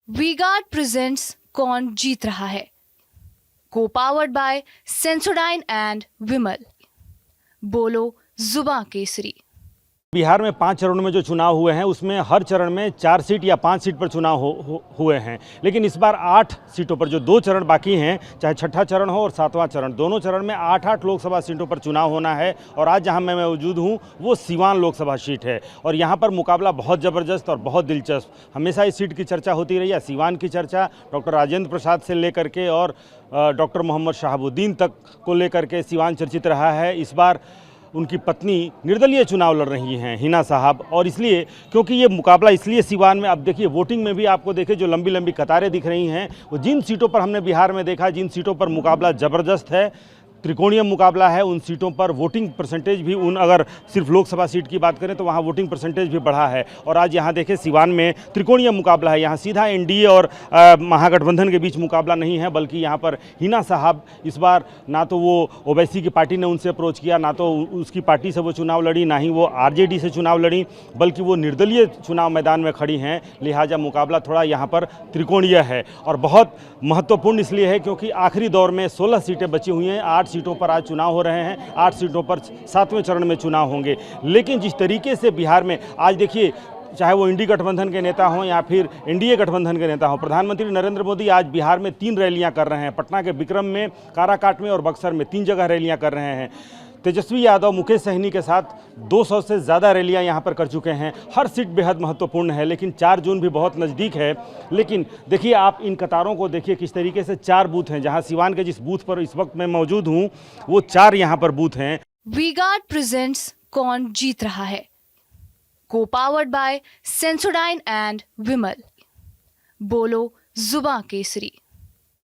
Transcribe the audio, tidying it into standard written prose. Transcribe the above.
We guard presents कौन जीत रहा है, को पावर्ड बाय सेंसोडाइन एंड विमल। बोलो जुबां केसरी। बिहार में 5 चरणों में जो चुनाव हुए हैं उसमें हर चरण में 4 सीट या 5 सीट पर चुनाव हुए हैं, लेकिन इस बार 8 सीटों पर जो 2 चरण बाकी हैं, चाहे छठा चरण हो और 7वां चरण, दोनों चरण में 8-8 लोकसभा सीटों पर चुनाव होना है। और आज जहां मैं मौजूद हूं वो सिवान लोकसभा सीट है और यहां पर मुकाबला बहुत ज़बरदस्त और बहुत दिलचस्प। हमेशा इस सीट की चर्चा होती रही है, सिवान की चर्चा डॉक्टर राजेंद्र प्रसाद से लेकर के और डॉक्टर मोहम्मद शहाबुद्दीन तक को लेकर के सिवान चर्चित रहा है। इस बार उनकी पत्नी निर्दलीय चुनाव लड़ रही हैं, हिना साहब, और इसलिए क्योंकि ये मुकाबला इसलिए सिवान में, अब देखिए वोटिंग में भी आपको देखिए जो लंबी लंबी कतारें दिख रही हैं, वो जिन सीटों पर हमने बिहार में देखा, जिन सीटों पर मुकाबला ज़बरदस्त है, त्रिकोणीय मुकाबला है, उन सीटों पर वोटिंग परसेंटेज भी, उन अगर सिर्फ लोकसभा सीट की बात करें तो वहाँ वोटिंग परसेंटेज भी बढ़ा है। और आज यहाँ देखें सिवान में त्रिकोणीय मुकाबला है, यहाँ सीधा एनडीए और महागठबंधन के बीच मुकाबला नहीं है, बल्कि यहाँ पर हिना साहब इस बार ना तो वो ओवैसी की पार्टी ने उनसे अप्रोच किया, ना तो उसकी पार्टी से वो चुनाव लड़ी, ना ही वो आरजेडी से चुनाव लड़ी, बल्कि वो निर्दलीय चुनाव मैदान में खड़ी हैं। लिहाजा मुकाबला थोड़ा यहाँ पर त्रिकोणीय है और बहुत महत्वपूर्ण इसलिए है क्योंकि आखिरी दौर में 16 सीटें बची हुई हैं, 8 सीटों पर आज चुनाव हो रहे हैं, 8 सीटों पर 7वें चरण में चुनाव होंगे। लेकिन जिस तरीके से बिहार में आज देखिए, चाहे वो इंडी गठबंधन के नेता हों या फिर एनडीए गठबंधन के नेता हों, प्रधानमंत्री नरेंद्र मोदी आज बिहार में 3 रैलियां कर रहे हैं। पटना के बिक्रम में, काराकाट में और बक्सर में 3 जगह रैलियां कर रहे हैं। तेजस्वी यादव मुकेश सहनी के साथ 200 से ज़्यादा रैलियां यहां पर कर चुके हैं। हर सीट बेहद महत्वपूर्ण है, लेकिन 4 जून भी बहुत नज़दीक है। लेकिन देखिए, आप इन कतारों को देखिए किस तरीके से 4 बूथ हैं। जहां सिवान के जिस बूथ पर इस वक्त मैं मौजूद हूं, वो 4 यहां पर बूथ हैं। वी गार्ड प्रेजेंट्स कौन जीत रहा है, को पावर्ड बाय सेंसोडाइन एंड विमल। बोलो जुबां केसरी।